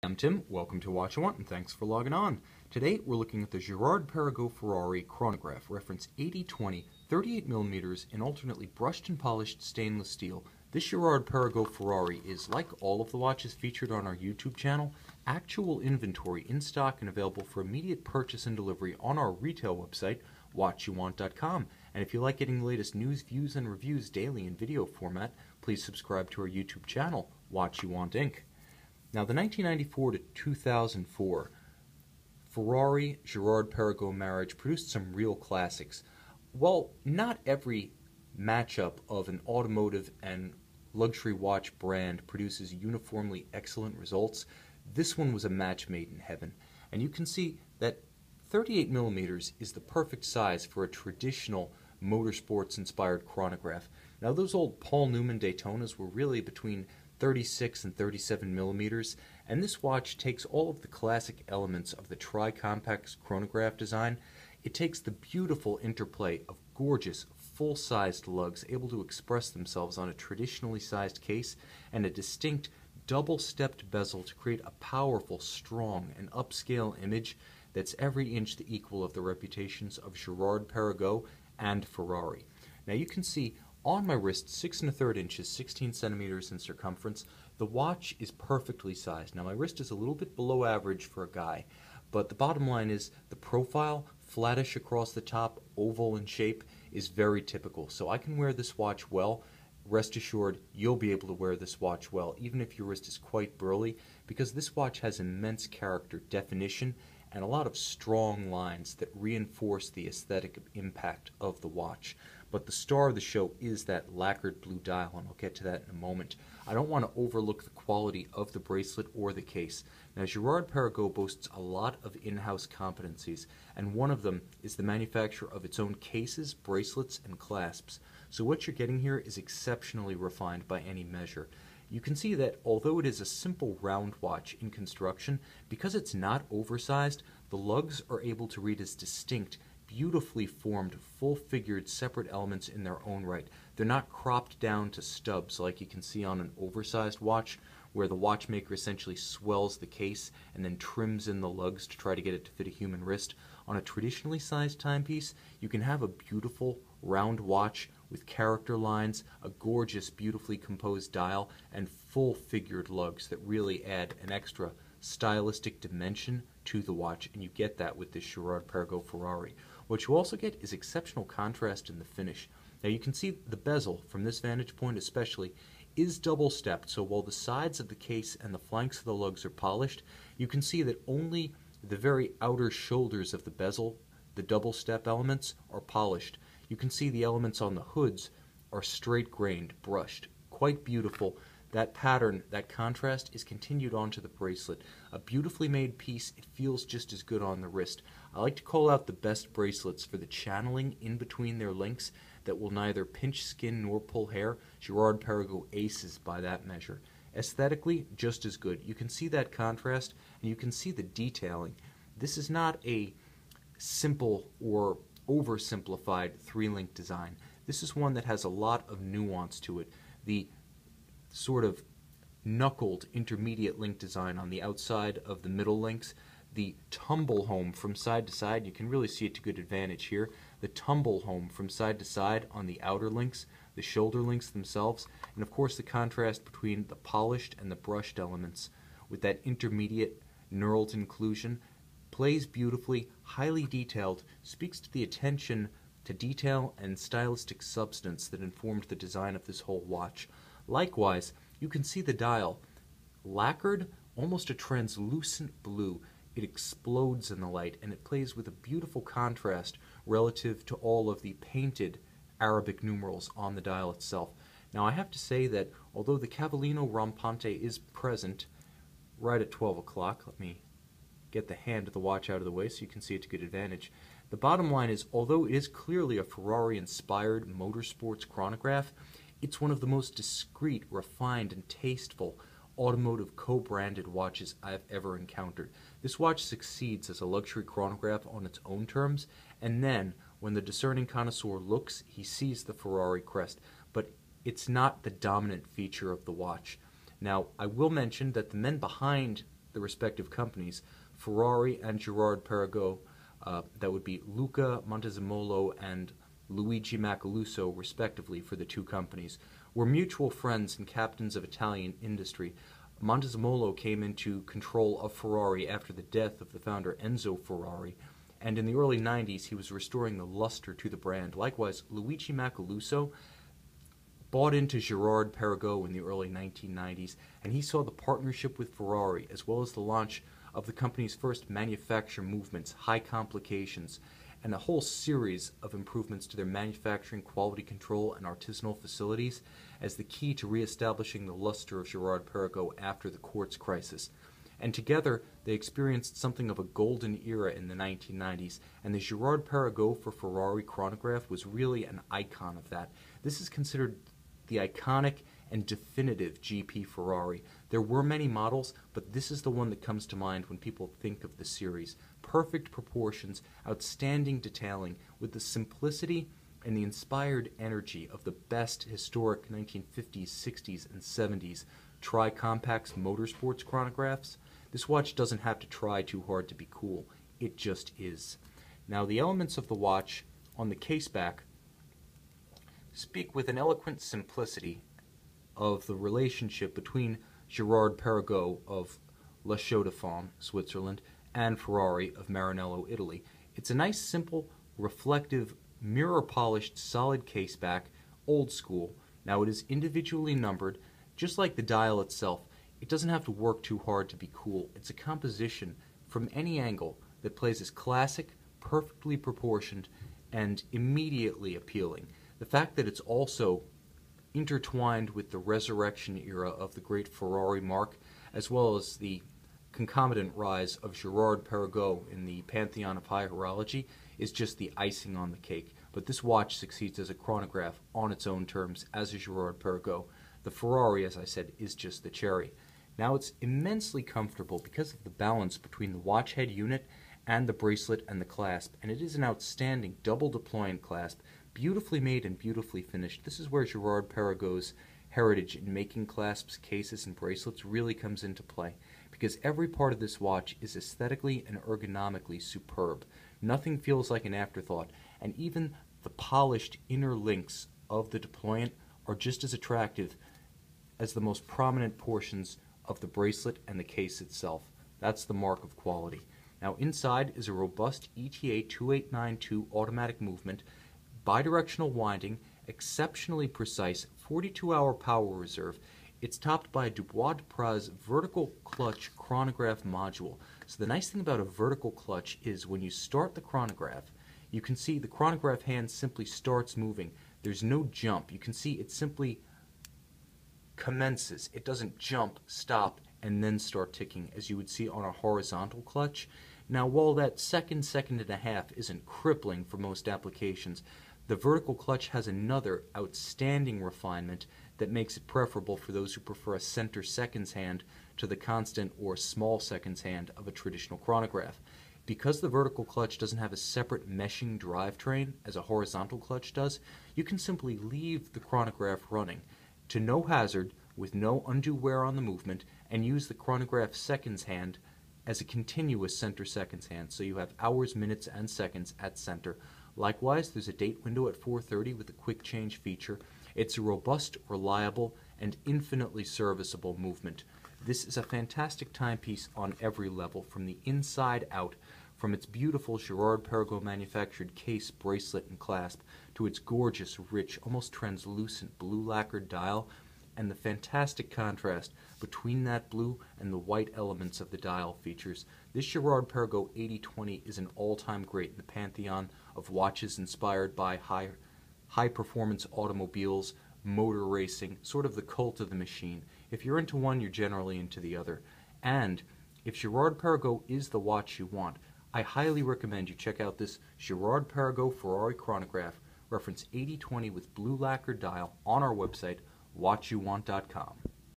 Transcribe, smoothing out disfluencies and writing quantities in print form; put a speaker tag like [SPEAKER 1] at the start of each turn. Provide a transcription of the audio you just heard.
[SPEAKER 1] I'm Tim, welcome to Watch and Want, and thanks for logging on. Today we're looking at the Girard-Perregaux Ferrari Chronograph, reference 80-20, 38mm in alternately brushed and polished stainless steel. This Girard-Perregaux Ferrari is, like all of the watches featured on our YouTube channel, actual inventory in stock and available for immediate purchase and delivery on our retail website, watchyouwant.com. And if you like getting the latest news, views, and reviews daily in video format, please subscribe to our YouTube channel, Watch You Want Inc. Now, the 1994 to 2004 Ferrari Girard-Perregaux marriage produced some real classics. While not every matchup of an automotive and luxury watch brand produces uniformly excellent results, this one was a match made in heaven. And you can see that 38mm is the perfect size for a traditional motorsports-inspired chronograph. Now, those old Paul Newman Daytonas were really between 36 and 37mm, and this watch takes all of the classic elements of the tri-compact chronograph design. It takes the beautiful interplay of gorgeous, full-sized lugs able to express themselves on a traditionally sized case and a distinct double-stepped bezel to create a powerful, strong, and upscale image that's every inch the equal of the reputations of Girard-Perregaux and Ferrari. Now you can see on my wrist, 6 1/3 inches, 16 centimeters in circumference, the watch is perfectly sized. Now my wrist is a little bit below average for a guy, but the bottom line is the profile, flattish across the top, oval in shape, is very typical. So I can wear this watch well. Rest assured, you'll be able to wear this watch well, even if your wrist is quite burly, because this watch has immense character, definition, and a lot of strong lines that reinforce the aesthetic impact of the watch. But the star of the show is that lacquered blue dial, and I'll get to that in a moment. I don't want to overlook the quality of the bracelet or the case. Now, Girard-Perregaux boasts a lot of in-house competencies, and one of them is the manufacture of its own cases, bracelets, and clasps. So what you're getting here is exceptionally refined by any measure. You can see that although it is a simple round watch in construction, because it's not oversized, the lugs are able to read as distinct, beautifully formed, full-figured separate elements in their own right. They're not cropped down to stubs like you can see on an oversized watch, where the watchmaker essentially swells the case and then trims in the lugs to try to get it to fit a human wrist. On a traditionally sized timepiece, you can have a beautiful round watch with character lines, a gorgeous, beautifully composed dial, and full-figured lugs that really add an extra stylistic dimension to the watch, and you get that with this Girard-Perregaux Ferrari. What you also get is exceptional contrast in the finish. Now you can see the bezel, from this vantage point especially, is double-stepped, so while the sides of the case and the flanks of the lugs are polished, you can see that only the very outer shoulders of the bezel, the double-step elements, are polished. You can see the elements on the hoods are straight-grained, brushed, quite beautiful. That pattern, that contrast, is continued onto the bracelet. A beautifully made piece, it feels just as good on the wrist. I like to call out the best bracelets for the channeling in between their links that will neither pinch skin nor pull hair. Girard-Perregaux aces by that measure. Aesthetically, just as good. You can see that contrast, and you can see the detailing. This is not a simple or oversimplified three-link design. This is one that has a lot of nuance to it. The sort of knuckled intermediate link design on the outside of the middle links, the tumble home from side to side, you can really see it to good advantage here, the tumble home from side to side on the outer links, the shoulder links themselves, and of course the contrast between the polished and the brushed elements with that intermediate knurled inclusion plays beautifully, highly detailed, speaks to the attention to detail and stylistic substance that informed the design of this whole watch. Likewise, you can see the dial lacquered, almost a translucent blue. It explodes in the light, and it plays with a beautiful contrast relative to all of the painted Arabic numerals on the dial itself. Now, I have to say that although the Cavallino Rampante is present right at 12 o'clock, let me get the hand of the watch out of the way so you can see it to good advantage. The bottom line is, although it is clearly a Ferrari-inspired motorsports chronograph, it's one of the most discreet, refined, and tasteful automotive co-branded watches I've ever encountered. This watch succeeds as a luxury chronograph on its own terms, and then, when the discerning connoisseur looks, he sees the Ferrari crest, but it's not the dominant feature of the watch. Now, I will mention that the men behind the respective companies, Ferrari and Girard-Perregaux, that would be Luca, Montezmolo, and Luigi Macaluso, respectively, for the two companies, were mutual friends and captains of Italian industry. Montezmolo came into control of Ferrari after the death of the founder Enzo Ferrari, and in the early 90s he was restoring the luster to the brand. Likewise, Luigi Macaluso bought into Girard-Perregaux in the early 1990s, and he saw the partnership with Ferrari, as well as the launch of the company's first manufacture movements, high complications, and a whole series of improvements to their manufacturing, quality control, and artisanal facilities as the key to reestablishing the luster of Girard-Perregaux after the quartz crisis. And together, they experienced something of a golden era in the 1990s, and the Girard-Perregaux for Ferrari chronograph was really an icon of that. This is considered the iconic and definitive G-P Ferrari. There were many models, but this is the one that comes to mind when people think of the series. Perfect proportions, outstanding detailing, with the simplicity and the inspired energy of the best historic 1950s, 60s, and 70s tri-compacts motorsports chronographs. This watch doesn't have to try too hard to be cool. It just is. Now, the elements of the watch on the case back speak with an eloquent simplicity of the relationship between Girard-Perregaux of La Chaux-de-Fonds, Switzerland, and Ferrari of Maranello, Italy. It's a nice, simple, reflective, mirror-polished, solid case back, old school. Now, it is individually numbered, just like the dial itself. It doesn't have to work too hard to be cool. It's a composition from any angle that plays as classic, perfectly proportioned, and immediately appealing. The fact that it's also intertwined with the resurrection era of the great Ferrari marque, as well as the concomitant rise of Girard-Perregaux in the pantheon of high horology, is just the icing on the cake. But this watch succeeds as a chronograph on its own terms as a Girard-Perregaux. The Ferrari, as I said, is just the cherry. Now, it's immensely comfortable because of the balance between the watch head unit and the bracelet and the clasp, and it is an outstanding double deployant clasp, beautifully made and beautifully finished. This is where Girard-Perregaux's heritage in making clasps, cases, and bracelets really comes into play, because every part of this watch is aesthetically and ergonomically superb. Nothing feels like an afterthought, and even the polished inner links of the deployant are just as attractive as the most prominent portions of the bracelet and the case itself. That's the mark of quality. Now, inside is a robust ETA 2892 automatic movement, bidirectional winding, exceptionally precise 42-hour power reserve. It's topped by a Dubois-Dupraz vertical clutch chronograph module. So the nice thing about a vertical clutch is when you start the chronograph, you can see the chronograph hand simply starts moving. There's no jump. You can see it simply commences. It doesn't jump, stop, and then start ticking as you would see on a horizontal clutch. Now, while that second and a half isn't crippling for most applications, the vertical clutch has another outstanding refinement that makes it preferable for those who prefer a center seconds hand to the constant or small seconds hand of a traditional chronograph. Because the vertical clutch doesn't have a separate meshing drivetrain as a horizontal clutch does, you can simply leave the chronograph running to no hazard with no undue wear on the movement and use the chronograph seconds hand as a continuous center seconds hand, so you have hours, minutes, and seconds at center. Likewise, there's a date window at 4:30 with a quick change feature. It's a robust, reliable, and infinitely serviceable movement. This is a fantastic timepiece on every level, from the inside out, from its beautiful Girard-Perregaux manufactured case, bracelet, and clasp, to its gorgeous, rich, almost translucent blue lacquered dial, and the fantastic contrast between that blue and the white elements of the dial features. This Girard-Perregaux 8020 is an all-time great in the pantheon of watches inspired by high-performance automobiles, motor racing, sort of the cult of the machine. If you're into one, you're generally into the other. And if Girard-Perregaux is the watch you want, I highly recommend you check out this Girard-Perregaux Ferrari Chronograph, reference 8020 with blue lacquer dial, on our website, watchyouwant.com.